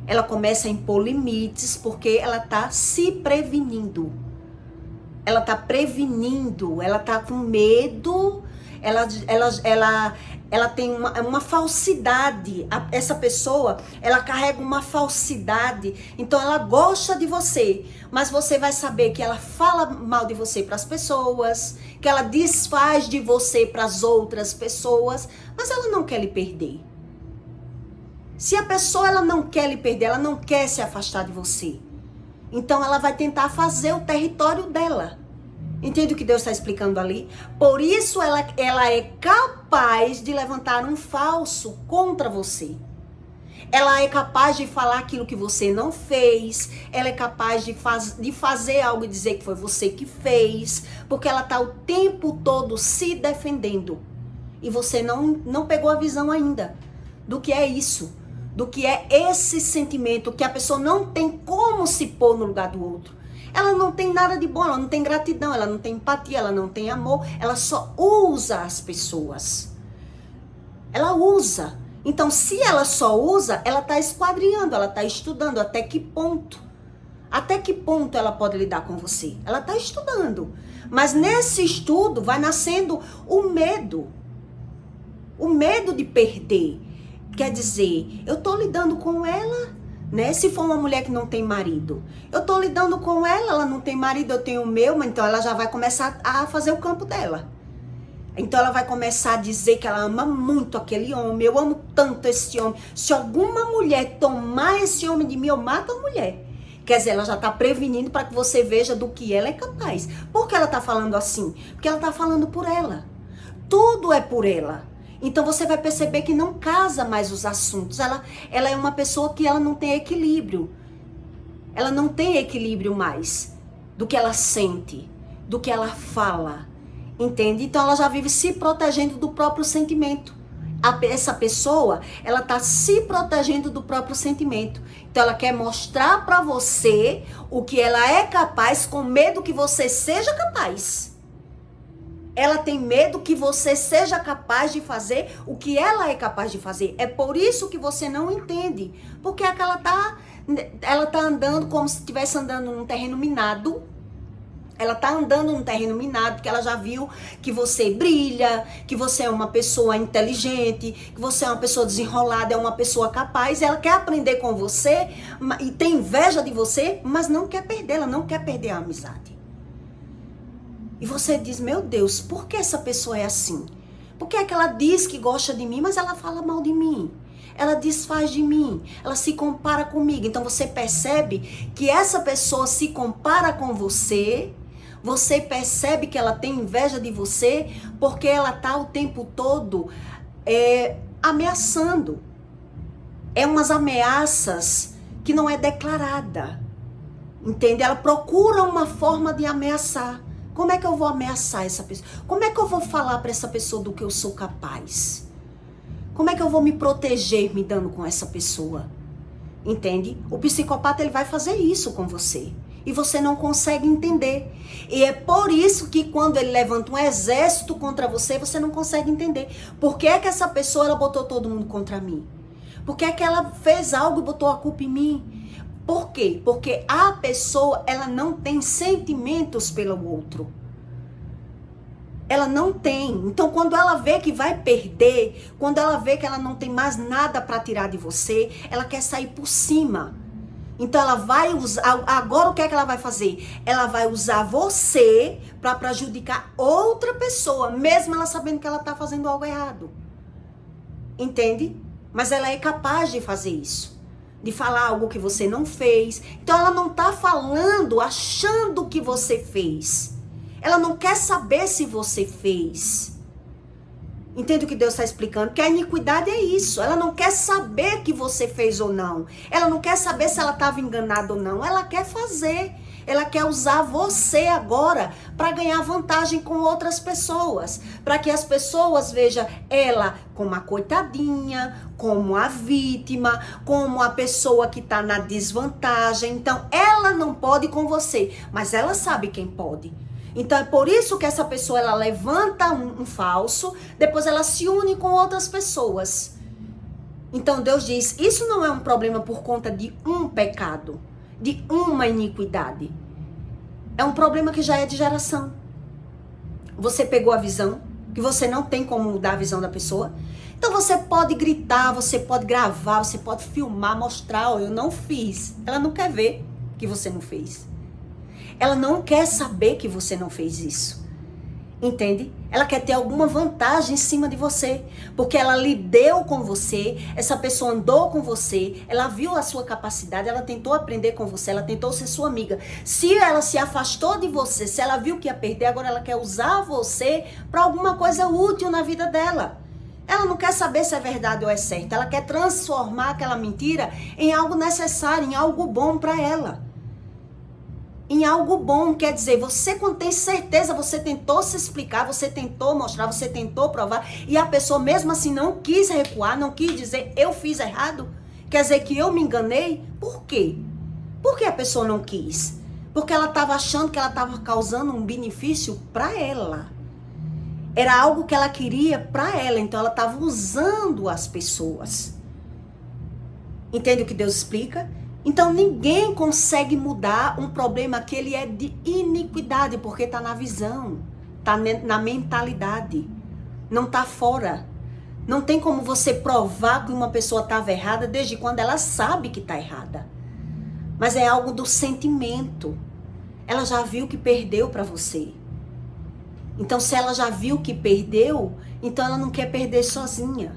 S1: Ela começa a impor limites porque ela tá se prevenindo. Ela tá prevenindo, ela tá com medo, ela tem uma falsidade. Essa pessoa, ela carrega uma falsidade. Então ela gosta de você, mas você vai saber que ela fala mal de você para as pessoas, que ela desfaz de você para as outras pessoas, mas ela não quer lhe perder. Se a pessoa ela não quer lhe perder, ela não quer se afastar de você, então ela vai tentar fazer o território dela. Entende o que Deus está explicando ali? Por isso ela é capaz de levantar um falso contra você. Ela é capaz de falar aquilo que você não fez. Ela é capaz de fazer algo e dizer que foi você que fez. Porque ela está o tempo todo se defendendo. E você não pegou a visão ainda do que é isso. Do que é esse sentimento que a pessoa não tem como se pôr no lugar do outro. Ela não tem nada de bom, ela não tem gratidão, ela não tem empatia, ela não tem amor, ela só usa as pessoas. Ela usa. Então, se ela só usa, ela está esquadrinhando, ela está estudando até que ponto. Até que ponto ela pode lidar com você? Ela está estudando. Mas nesse estudo vai nascendo o medo. O medo de perder. Quer dizer, eu estou lidando com ela, né? Se for uma mulher que não tem marido, eu estou lidando com ela não tem marido, eu tenho o meu, mas então ela já vai começar a fazer o campo dela. Então ela vai começar a dizer que ela ama muito aquele homem, eu amo tanto esse homem. Se alguma mulher tomar esse homem de mim, eu mato a mulher. Quer dizer, ela já está prevenindo para que você veja do que ela é capaz. Por que ela está falando assim? Porque ela está falando por ela. Tudo é por ela. Então você vai perceber que não casa mais os assuntos. Ela é uma pessoa que ela não tem equilíbrio. Ela não tem equilíbrio mais do que ela sente, do que ela fala. Entende? Então ela já vive se protegendo do próprio sentimento. Essa pessoa, ela tá se protegendo do próprio sentimento. Então ela quer mostrar pra você o que ela é capaz com medo que você seja capaz. Ela tem medo que você seja capaz de fazer o que ela é capaz de fazer. É por isso que você não entende. Porque é que ela tá andando como se estivesse andando num terreno minado. Ela tá andando num terreno minado porque ela já viu que você brilha, que você é uma pessoa inteligente, que você é uma pessoa desenrolada, é uma pessoa capaz. Ela quer aprender com você e tem inveja de você, mas não quer perder, ela não quer perder a amizade. E você diz, meu Deus, por que essa pessoa é assim? Por que é que ela diz que gosta de mim, mas ela fala mal de mim? Ela desfaz de mim, ela se compara comigo. Então você percebe que essa pessoa se compara com você, você percebe que ela tem inveja de você, porque ela tá o tempo todo ameaçando. É umas ameaças que não é declarada, entende? Ela procura uma forma de ameaçar. Como é que eu vou ameaçar essa pessoa? Como é que eu vou falar para essa pessoa do que eu sou capaz? Como é que eu vou me proteger me dando com essa pessoa? Entende? O psicopata, ele vai fazer isso com você. E você não consegue entender. E é por isso que quando ele levanta um exército contra você, você não consegue entender. Por que é que essa pessoa, ela botou todo mundo contra mim? Por que é que ela fez algo e botou a culpa em mim? Por quê? Porque a pessoa, ela não tem sentimentos pelo outro. Ela não tem. Então, quando ela vê que vai perder, quando ela vê que ela não tem mais nada para tirar de você, ela quer sair por cima. Então, ela vai usar... Agora, o que é que ela vai fazer? Ela vai usar você para prejudicar outra pessoa, mesmo ela sabendo que ela está fazendo algo errado. Entende? Mas ela é capaz de fazer isso. De falar algo que você não fez. Então ela não tá falando achando que você fez. Ela não quer saber se você fez. Entende o que Deus está explicando? Porque a iniquidade é isso. Ela não quer saber que você fez ou não. Ela não quer saber se ela estava enganada ou não. Ela quer fazer. Ela quer usar você agora para ganhar vantagem com outras pessoas. Para que as pessoas vejam ela como a coitadinha, como a vítima, como a pessoa que está na desvantagem. Então, ela não pode com você, mas ela sabe quem pode. Então é por isso que essa pessoa ela levanta um falso, depois ela se une com outras pessoas. Então Deus diz, isso não é um problema por conta de um pecado, de uma iniquidade. É um problema que já é de geração. Você pegou a visão, que você não tem como mudar a visão da pessoa. Então você pode gritar, você pode gravar, você pode filmar, mostrar, eu não fiz. Ela não quer ver que você não fez. Ela não quer saber que você não fez isso. Entende? Ela quer ter alguma vantagem em cima de você. Porque ela lidou com você, essa pessoa andou com você, ela viu a sua capacidade, ela tentou aprender com você, ela tentou ser sua amiga. Se ela se afastou de você, se ela viu que ia perder, agora ela quer usar você para alguma coisa útil na vida dela. Ela não quer saber se é verdade ou é certo. Ela quer transformar aquela mentira em algo necessário, em algo bom para ela. Em algo bom, quer dizer, você quando tem certeza, você tentou se explicar, você tentou mostrar, você tentou provar, e a pessoa mesmo assim não quis recuar, não quis dizer, eu fiz errado, quer dizer que eu me enganei, por quê? Por que a pessoa não quis? Porque ela estava achando que ela estava causando um benefício para ela. Era algo que ela queria para ela, então ela estava usando as pessoas. Entende o que Deus explica? Então ninguém consegue mudar um problema que ele é de iniquidade, porque está na visão, está na mentalidade, não está fora. Não tem como você provar que uma pessoa estava errada desde quando ela sabe que está errada. Mas é algo do sentimento. Ela já viu que perdeu para você. Então se ela já viu que perdeu, então ela não quer perder sozinha.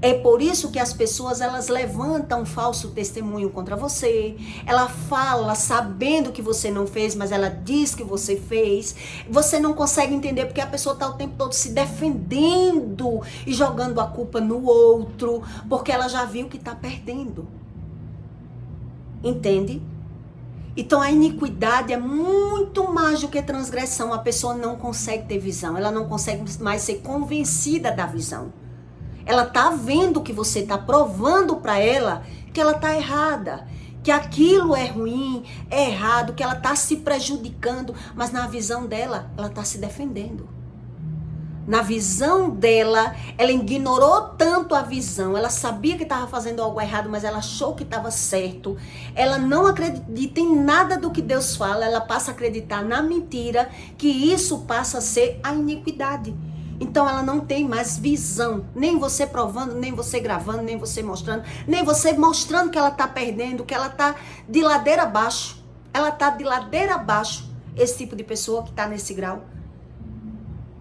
S1: É por isso que as pessoas, elas levantam um falso testemunho contra você. Ela fala sabendo que você não fez, mas ela diz que você fez. Você não consegue entender porque a pessoa está o tempo todo se defendendo e jogando a culpa no outro, porque ela já viu que está perdendo. Entende? Então a iniquidade é muito mais do que transgressão. A pessoa não consegue ter visão. Ela não consegue mais ser convencida da visão. Ela tá vendo que você tá provando para ela que ela tá errada, que aquilo é ruim, é errado, que ela tá se prejudicando, mas na visão dela, ela tá se defendendo. Na visão dela, ela ignorou tanto a visão, ela sabia que estava fazendo algo errado, mas ela achou que estava certo. Ela não acredita em nada do que Deus fala, ela passa a acreditar na mentira, que isso passa a ser a iniquidade. Então ela não tem mais visão, nem você provando, nem você gravando, nem você mostrando, nem você mostrando que ela está perdendo, que ela está de ladeira abaixo. Ela está de ladeira abaixo, esse tipo de pessoa que está nesse grau.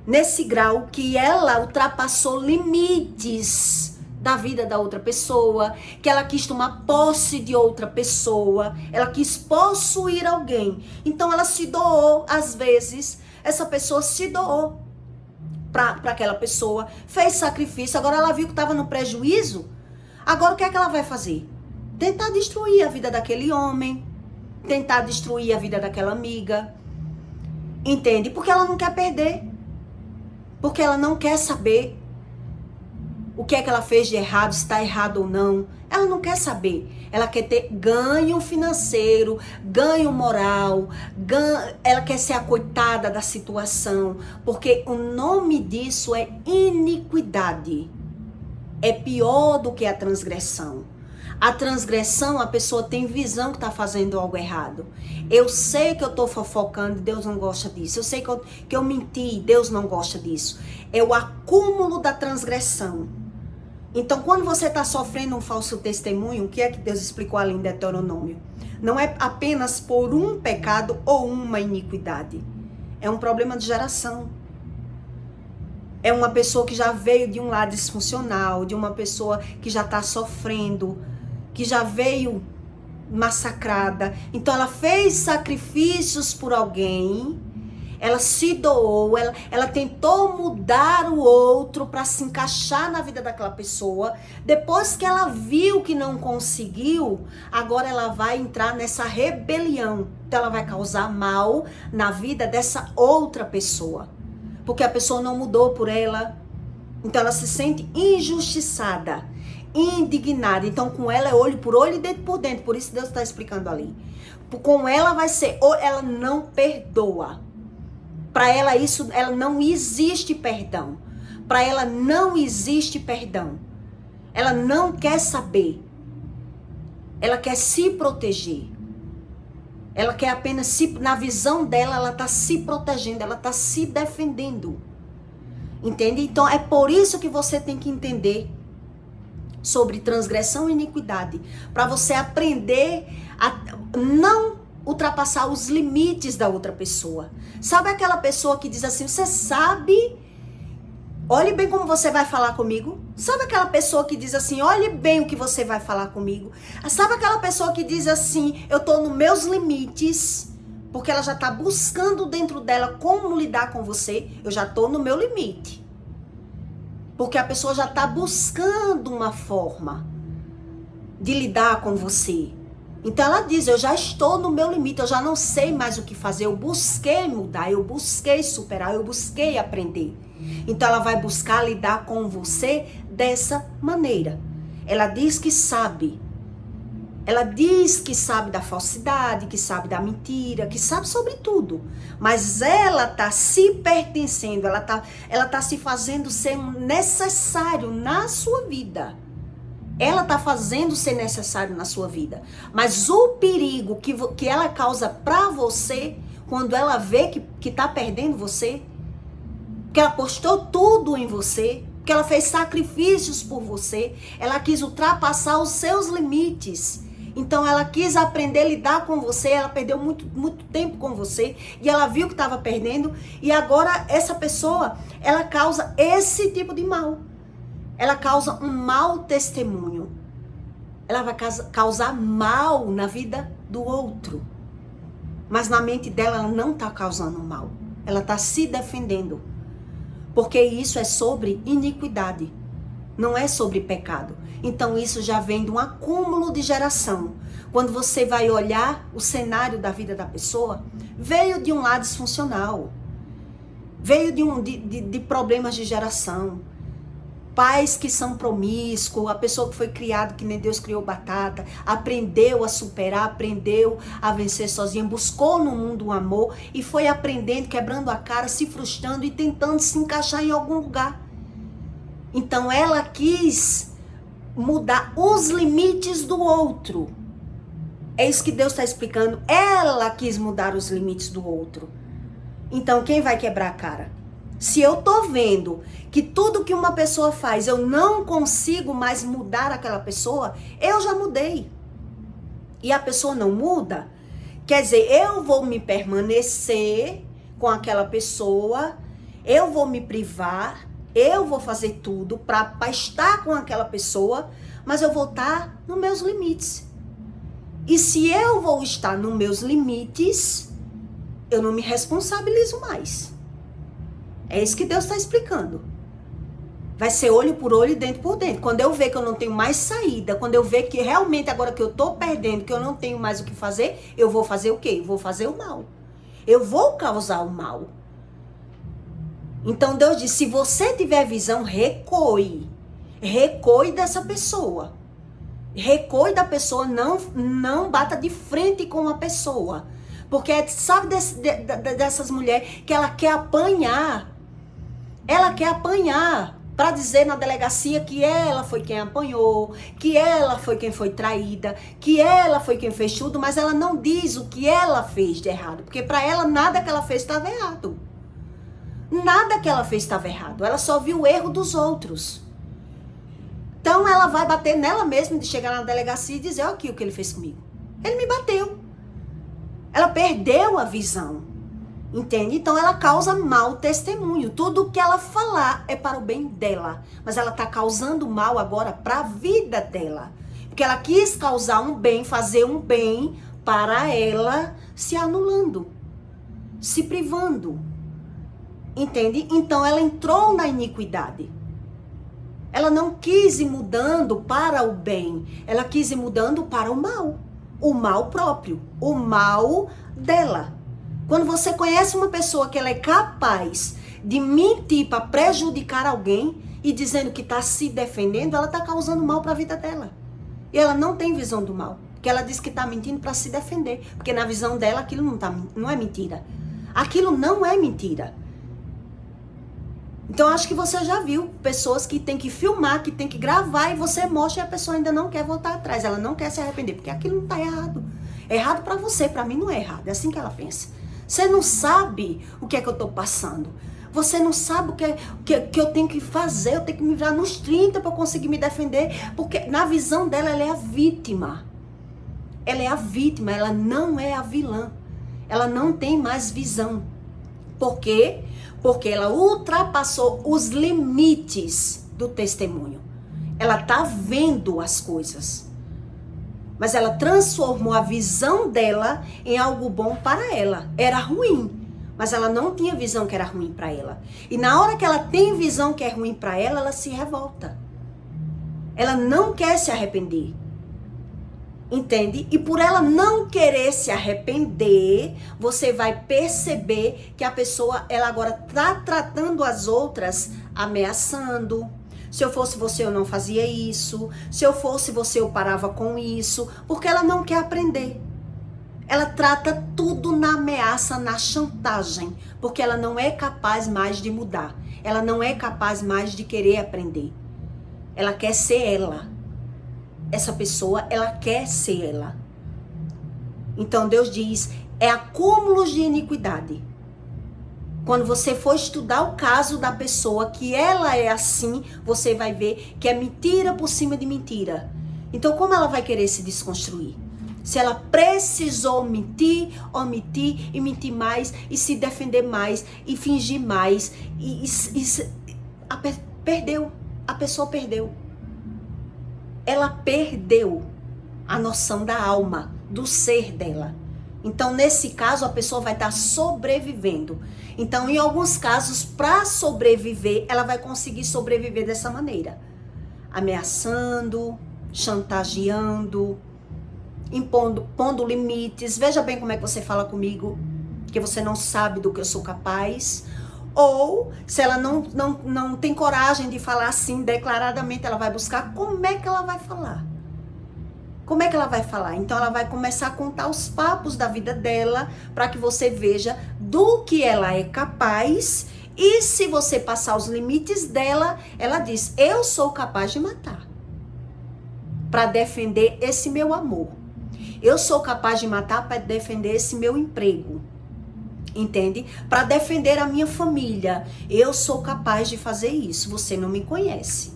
S1: Nesse grau que ela ultrapassou limites da vida da outra pessoa, que ela quis tomar posse de outra pessoa, ela quis possuir alguém. Então ela se doou, às vezes, essa pessoa se doou para aquela pessoa, fez sacrifício, agora ela viu que estava no prejuízo, agora o que é que ela vai fazer? Tentar destruir a vida daquele homem, tentar destruir a vida daquela amiga, entende? Porque ela não quer perder, porque ela não quer saber o que é que ela fez de errado, se está errado ou não. Ela não quer saber. Ela quer ter ganho financeiro, ganho moral, ela quer ser a coitada da situação, porque o nome disso é iniquidade. É pior do que a transgressão. A transgressão, a pessoa tem visão que está fazendo algo errado. Eu sei que eu estou fofocando, Deus não gosta disso. Eu sei que eu menti, Deus não gosta disso. É o acúmulo da transgressão. Então, quando você está sofrendo um falso testemunho, o que é que Deus explicou ali em Deuteronômio? Não é apenas por um pecado ou uma iniquidade. É um problema de geração. É uma pessoa que já veio de um lar disfuncional, de uma pessoa que já está sofrendo, que já veio massacrada. Então, ela fez sacrifícios por alguém. Ela se doou, ela tentou mudar o outro para se encaixar na vida daquela pessoa. Depois que ela viu que não conseguiu, agora ela vai entrar nessa rebelião. Então ela vai causar mal na vida dessa outra pessoa. Porque a pessoa não mudou por ela. Então ela se sente injustiçada, indignada. Então com ela é olho por olho e dentro por dentro. Por isso Deus está explicando ali. Com ela vai ser, ou ela não perdoa. Para ela isso, ela não existe perdão. Para ela não existe perdão. Ela não quer saber. Ela quer se proteger. Ela quer apenas na visão dela, ela está se protegendo, ela está se defendendo. Entende? Então é por isso que você tem que entender sobre transgressão e iniquidade, para você aprender a não ultrapassar os limites da outra pessoa. Sabe aquela pessoa que diz assim, você sabe, olhe bem como você vai falar comigo? Sabe aquela pessoa que diz assim, olhe bem o que você vai falar comigo? Sabe aquela pessoa que diz assim, eu tô nos meus limites, porque ela já tá buscando dentro dela como lidar com você, eu já tô no meu limite. Porque a pessoa já tá buscando uma forma de lidar com você. Então ela diz, eu já estou no meu limite, eu já não sei mais o que fazer, eu busquei mudar, eu busquei superar, eu busquei aprender. Então ela vai buscar lidar com você dessa maneira. Ela diz que sabe. Ela diz que sabe da falsidade, que sabe da mentira, que sabe sobre tudo. Mas ela tá se pertencendo, ela tá se fazendo ser necessário na sua vida. Ela tá fazendo ser necessário na sua vida. Mas o perigo que ela causa pra você, quando ela vê que tá perdendo você, que ela postou tudo em você, que ela fez sacrifícios por você, ela quis ultrapassar os seus limites. Então ela quis aprender a lidar com você, ela perdeu muito tempo com você e ela viu que estava perdendo e agora essa pessoa, ela causa esse tipo de mal. Ela causa um mau testemunho. Ela vai causar mal na vida do outro. Mas na mente dela, ela não está causando mal. Ela está se defendendo. Porque isso é sobre iniquidade. Não é sobre pecado. Então isso já vem de um acúmulo de geração. Quando você vai olhar o cenário da vida da pessoa, veio de um lar disfuncional. Veio de problemas de geração. Pais que são promíscuos, a pessoa que foi criada que nem Deus criou batata, aprendeu a superar, aprendeu a vencer sozinha, buscou no mundo um amor e foi aprendendo, quebrando a cara, se frustrando e tentando se encaixar em algum lugar. Então ela quis mudar os limites do outro. É isso que Deus está explicando. Ela quis mudar os limites do outro. Então quem vai quebrar a cara? Se eu tô vendo que tudo que uma pessoa faz eu não consigo mais mudar aquela pessoa, eu já mudei. E a pessoa não muda, quer dizer, eu vou me permanecer com aquela pessoa, eu vou me privar, eu vou fazer tudo para estar com aquela pessoa, mas eu vou estar nos meus limites. E se eu vou estar nos meus limites, eu não me responsabilizo mais. É isso que Deus está explicando. Vai ser olho por olho e dente por dente. Quando eu ver que eu não tenho mais saída, quando eu ver que realmente agora que eu estou perdendo, que eu não tenho mais o que fazer, eu vou fazer o quê? Eu vou fazer o mal. Eu vou causar o mal. Então Deus diz, se você tiver visão, recue. Recue dessa pessoa. Recue da pessoa, não bata de frente com a pessoa. Porque sabe dessas mulheres que ela quer apanhar. Ela quer apanhar para dizer na delegacia que ela foi quem apanhou, que ela foi quem foi traída, que ela foi quem fez tudo, mas ela não diz o que ela fez de errado. Porque para ela nada que ela fez estava errado. Nada que ela fez estava errado. Ela só viu o erro dos outros. Então ela vai bater nela mesma de chegar na delegacia e dizer, olha aqui o que ele fez comigo. Ele me bateu. Ela perdeu a visão. Entende? Então ela causa mau testemunho. Tudo que ela falar é para o bem dela. Mas ela está causando mal agora para a vida dela. Porque ela quis causar um bem, fazer um bem para ela, se anulando. Se privando. Entende? Então ela entrou na iniquidade. Ela não quis ir mudando para o bem. Ela quis ir mudando para o mal. O mal próprio. O mal dela. Quando você conhece uma pessoa que ela é capaz de mentir para prejudicar alguém e dizendo que está se defendendo, ela está causando mal para a vida dela. E ela não tem visão do mal. Porque ela diz que está mentindo para se defender. Porque na visão dela aquilo não é mentira. Aquilo não é mentira. Então, acho que você já viu pessoas que tem que filmar, que tem que gravar, e você mostra e a pessoa ainda não quer voltar atrás. Ela não quer se arrepender, porque aquilo não tá errado. É errado pra você, pra mim não é errado. É assim que ela pensa. Você não sabe o que é que eu tô passando. Você não sabe o que eu tenho que fazer. Eu tenho que me virar nos 30 pra eu conseguir me defender. Porque na visão dela, ela é a vítima. Ela é a vítima, ela não é a vilã. Ela não tem mais visão. Por quê? Porque ela ultrapassou os limites do testemunho. Ela tá vendo as coisas. Mas ela transformou a visão dela em algo bom para ela. Era ruim, mas ela não tinha visão que era ruim para ela. E na hora que ela tem visão que é ruim para ela, ela se revolta. Ela não quer se arrepender. Entende? E por ela não querer se arrepender, você vai perceber que a pessoa, ela agora tá tratando as outras ameaçando. Se eu fosse você, eu não fazia isso. Se eu fosse você, eu parava com isso. Porque ela não quer aprender. Ela trata tudo na ameaça, na chantagem. Porque ela não é capaz mais de mudar. Ela não é capaz mais de querer aprender. Ela quer ser ela. Essa pessoa, ela quer ser ela. Então Deus diz, é acúmulos de iniquidade. Quando você for estudar o caso da pessoa, que ela é assim, você vai ver que é mentira por cima de mentira. Então como ela vai querer se desconstruir? Se ela precisou mentir, omitir e mentir mais, e se defender mais, e fingir mais, perdeu. A pessoa perdeu. Ela perdeu a noção da alma, do ser dela. Então, nesse caso, a pessoa vai estar sobrevivendo. Então, em alguns casos, para sobreviver, ela vai conseguir sobreviver dessa maneira. Ameaçando, chantageando, pondo limites. Veja bem como é que você fala comigo, que você não sabe do que eu sou capaz. Ou, se ela não tem coragem de falar assim declaradamente, ela vai buscar como é que ela vai falar. Como é que ela vai falar? Então, ela vai começar a contar os papos da vida dela para que você veja do que ela é capaz. E se você passar os limites dela, ela diz, eu sou capaz de matar para defender esse meu amor. Eu sou capaz de matar para defender esse meu emprego. Entende? Para defender a minha família. Eu sou capaz de fazer isso. Você não me conhece.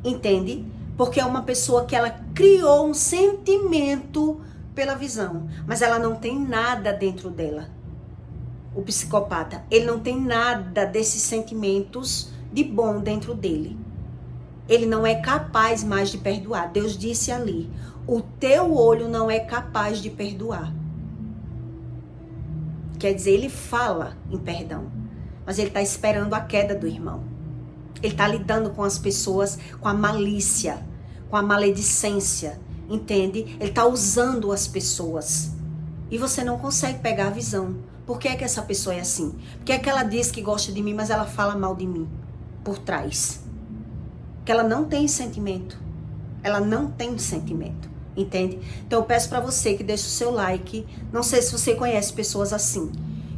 S1: Entende? Porque é uma pessoa que ela criou um sentimento pela visão. Mas ela não tem nada dentro dela. O psicopata. Ele não tem nada desses sentimentos de bom dentro dele. Ele não é capaz mais de perdoar. Deus disse ali, o teu olho não é capaz de perdoar. Quer dizer, ele fala em perdão, mas ele está esperando a queda do irmão. Ele está lidando com as pessoas com a malícia, com a maledicência, entende? Ele está usando as pessoas. E você não consegue pegar a visão. Por que é que essa pessoa é assim? Por que é que ela diz que gosta de mim, mas ela fala mal de mim por trás? Porque ela não tem sentimento. Ela não tem sentimento. Entende? Então eu peço pra você que deixe o seu like. Não sei se você conhece pessoas assim,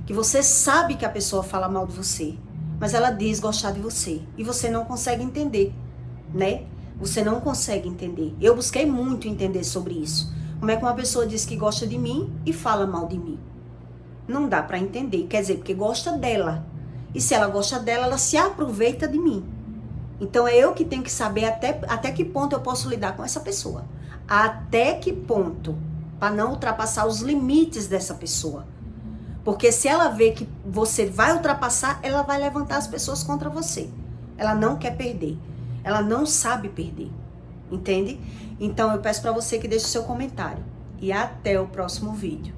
S1: que você sabe que a pessoa fala mal de você, mas ela diz gostar de você e você não consegue entender, né? Você não consegue entender. Eu busquei muito entender sobre isso. Como é que uma pessoa diz que gosta de mim e fala mal de mim? Não dá pra entender. Quer dizer, porque gosta dela. E se ela gosta dela, ela se aproveita de mim. Então é eu que tenho que saber até que ponto eu posso lidar com essa pessoa. Até que ponto, para não ultrapassar os limites dessa pessoa. Porque se ela vê que você vai ultrapassar, ela vai levantar as pessoas contra você. Ela não quer perder. Ela não sabe perder. Entende? Então eu peço para você que deixe o seu comentário. E até o próximo vídeo.